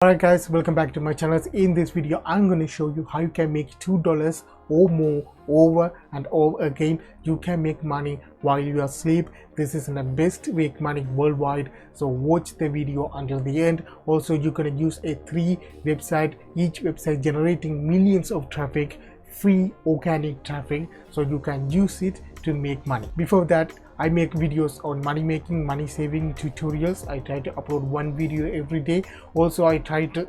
Alright guys, welcome back to my channel. In this video I'm going to show you how you can make $2 or more over and over again. You can make money while you are asleep. This is the best way to make money worldwide, so watch the video until the end. Also, you're going to use a 3 website, each website generating millions of traffic, free organic traffic, so you can use it to make money. Before that, I make videos on money making, money saving tutorials. I try to upload one video every day. Also, I try to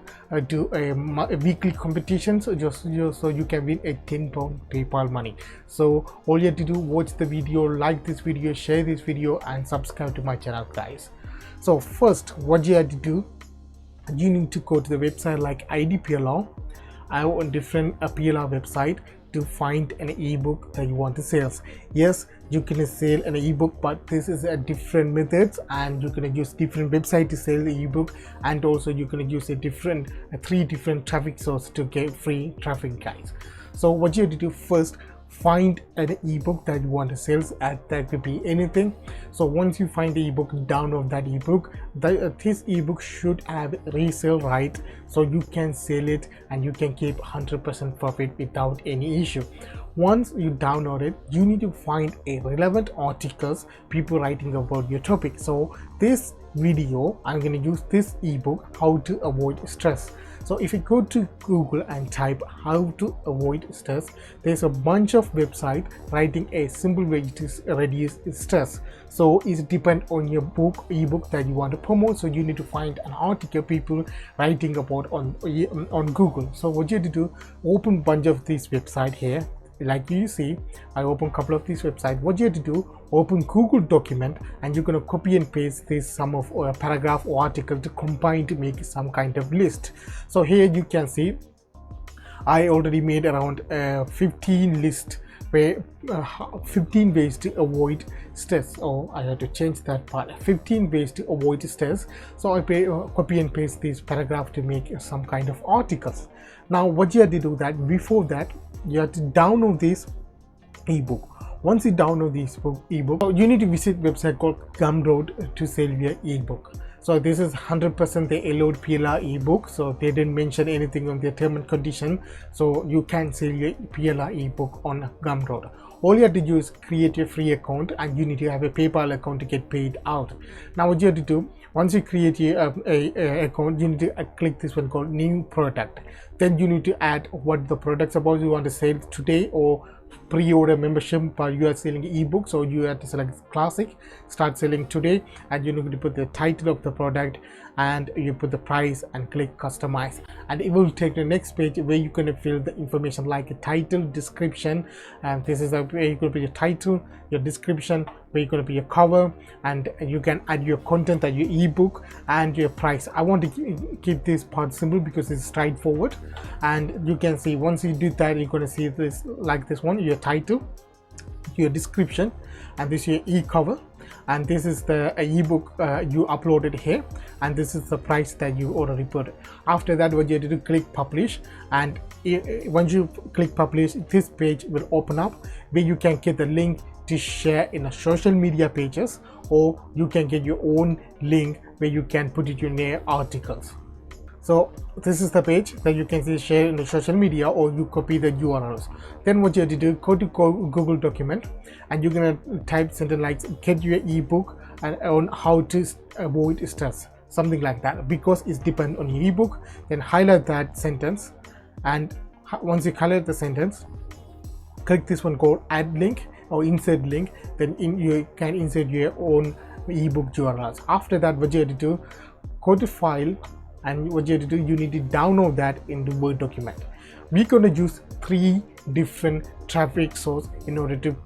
do a weekly competition, so so you can win a £10 PayPal money. So all you have to do, watch the video, like this video, share this video, and subscribe to my channel, guys. So first, what you have to do, you need to go to the website like IDPLR. I have a different PLR website to find an ebook that you want to sell. Yes, you can sell an ebook, but this is a different methods, and you're going to use different website to sell the ebook, and also you're going to use a different 3 different traffic sources to get free traffic, guys. So what you have to do first, find an ebook that you want to sell, and that could be anything. So once you find the ebook, download that ebook. This ebook should have resale right, so you can sell it and you can keep 100% profit without any issue. Once you download it, you need to find a relevant articles, people writing about your topic. So this video, I'm going to use this ebook, how to avoid stress. So if you go to Google and type how to avoid stress, there's a bunch of websites writing a simple way to reduce stress. So it depends on your ebook that you want to promote. So you need to find an article people writing about on Google. So what you have to do, open bunch of these websites here. Like you see, I open a couple of these websites. What you have to do, open Google document, and you're going to copy and paste this some of a paragraph or article to combine to make some kind of list. So here you can see I already made around 15 list where 15 ways to avoid stress. Oh, I have to change that part. 15 ways to avoid stress. So I copy and paste this paragraph to make some kind of articles. Now what you have to do, that before that you have to download this ebook. Once you download this ebook, you need to visit website called Gumroad to sell your ebook. So this is 100% the allowed PLR ebook, so they didn't mention anything on their term and condition, so you can sell your PLR ebook on Gumroad. All you have to do is create your free account, and you need to have a PayPal account to get paid out. Now what you have to do, once you create your account, you need to click this one called new product. Then you need to add what the product's about you want to sell today, or pre-order membership, but you are selling ebook, so you have to select classic, start selling today, and you need to put the title of the product, and you put the price and click customize, and it will take the next page where you can fill the information like a title, description, and this is where you could be your title, your description, where you're going to be your cover, and you can add your content that your ebook and your price. I want to keep this part simple because it's straightforward, and you can see once you do that, you're going to see this like this one, your title, your description, and this is your e-cover, and this is the ebook you uploaded here, and this is the price that you already put. After that, what you have to do, click publish, and once you click publish, this page will open up where you can get the link to share in a social media pages, or you can get your own link where you can put it in your articles. So this is the page that you can see share in the social media, or you copy the URLs. Then what you have to do, go to Google document, and you're gonna type sentence like get your ebook and on how to avoid stress, something like that, because it's depend on your ebook. Then highlight that sentence, and once you highlight the sentence, click this one called add link or insert link. Then you can insert your own ebook URLs. After that, what you have to do, go to file, and what you have to do, you need to download that into Word document. We're going to use 3 different traffic sources in order to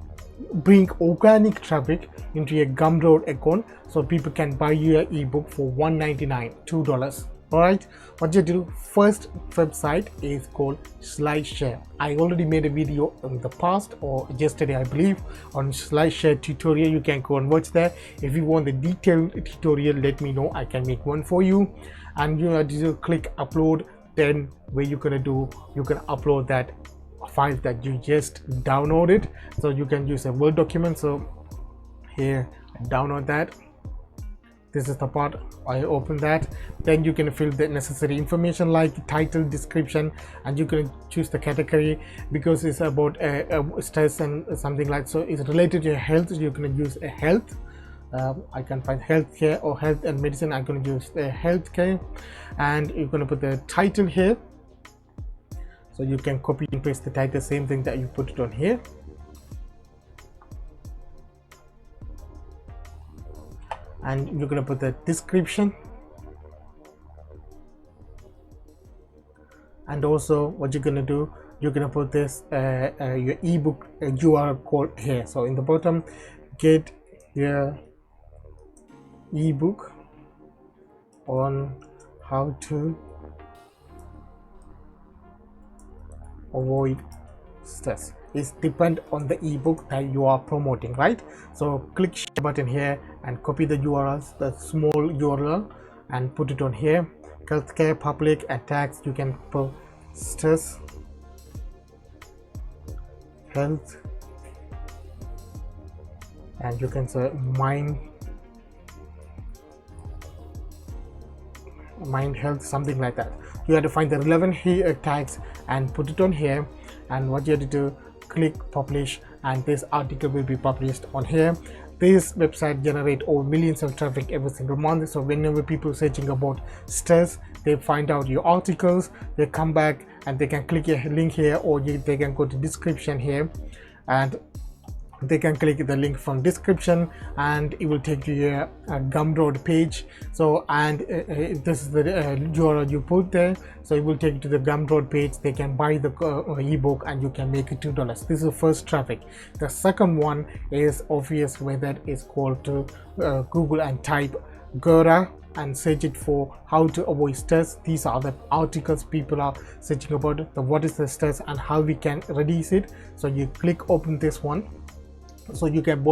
bring organic traffic into your Gumroad account, so people can buy your ebook for $1.99, $2. Alright, what you do, first website is called SlideShare. I already made a video in the past, or yesterday I believe, on SlideShare tutorial. You can go and watch that. If you want the detailed tutorial, let me know, I can make one for you. And you have to click upload. Then where you're gonna do, you can upload that file that you just downloaded, so you can use a Word document. So here, download that. This is the part. I open that. Then you can fill the necessary information like title, description, and you can choose the category because it's about stress and something like, so it's related to your health. You're going to use a health. I can find healthcare or health and medicine. I'm going to use the healthcare, and you're going to put the title here. So you can copy and paste the title, same thing that you put it on here. And you're going to put the description, and also what you're going to do, you're going to put this your ebook URL code here. So in the bottom, get your ebook on how to avoid stress. It depends on the ebook that you are promoting, right? So click share button here and copy the URLs, the small URL, and put it on here. Healthcare, public, and tax. You can put stress, health, and you can say mind health, something like that. You have to find the relevant tags and put it on here, and what you have to do, click publish, and this article will be published on here. This website generate over millions of traffic every single month. So whenever people searching about stress, they find out your articles, they come back and they can click a link here, or they can go to description here and they can click the link from description, and it will take you a Gumroad page. So and this is the URL you put there, so it will take you to the Gumroad page. They can buy the ebook and you can make it $2. This is the first traffic. The second one is obvious, where that is called to Google and type Quora and search it for how to avoid stress. These are the articles people are searching about, the what is the stress and how we can reduce it. So you click open this one. So you can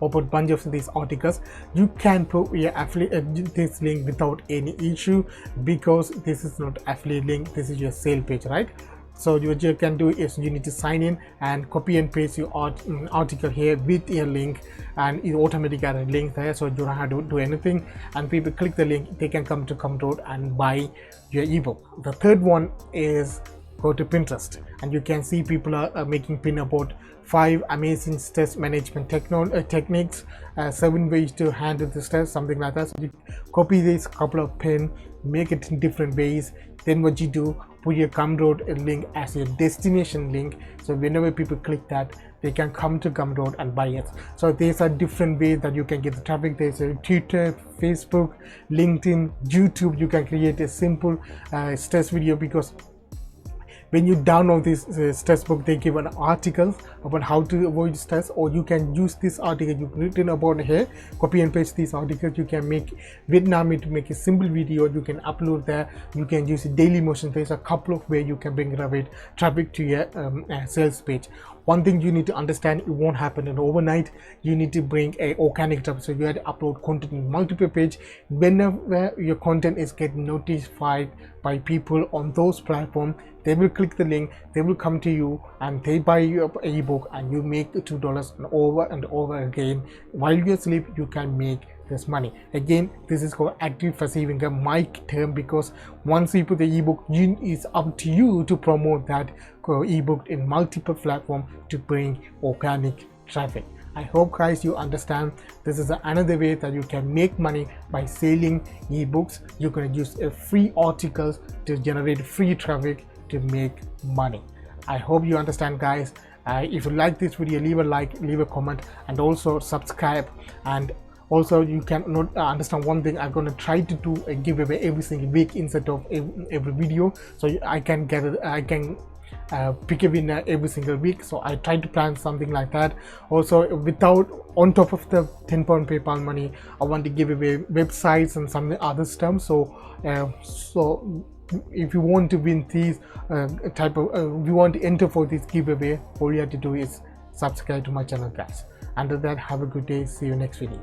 open bunch of these articles. You can put your affiliate this link without any issue, because this is not affiliate link, this is your sale page, right? So what you can do is you need to sign in and copy and paste your article here with your link, and it automatically got a link there, so you don't have to do anything, and people click the link, they can come to Gumroad and buy your ebook. The third one is go to Pinterest, and you can see people are making pin about 5 amazing stress management techniques, 7 ways to handle the stress, something like that. So you copy this couple of pin, make it in different ways. Then what you do, put your Gumroad link as your destination link, so whenever people click that, they can come to Gumroad and buy it. So there's a different way that you can get the traffic. There's a Twitter, Facebook, LinkedIn, YouTube. You can create a simple stress video, because when you download this stress book, they give an article about how to avoid stress, or you can use this article you've written about here, copy and paste these articles. You can make Vietnamese to make a simple video, you can upload there. You can use daily motion. There's a couple of ways you can bring traffic to your sales page. One thing you need to understand, it won't happen in overnight. You need to bring a organic traffic, so you have to upload content in multiple pages. Whenever your content is getting notified by people on those platforms, they will click the link, they will come to you and they buy your ebook, and you make $2 and over again. While you sleep, you can make this money. Again, this is called active passive income, my term, because once you put the ebook, it's up to you to promote that ebook in multiple platforms to bring organic traffic. I hope guys you understand. This is another way that you can make money by selling ebooks. You're going to use free articles to generate free traffic to make money. I hope you understand, guys. If you like this video, leave a like, leave a comment, and also subscribe. And also, you can not understand one thing, I'm going to try to do a giveaway every single week instead of every video, so I can pick a winner every single week. So I try to plan something like that. Also, on top of the £10 PayPal money, I want to give away websites and some other stuff. So if you want to win these if you want to enter for this giveaway, all you have to do is subscribe to my channel, guys. Under that, have a good day. See you next video.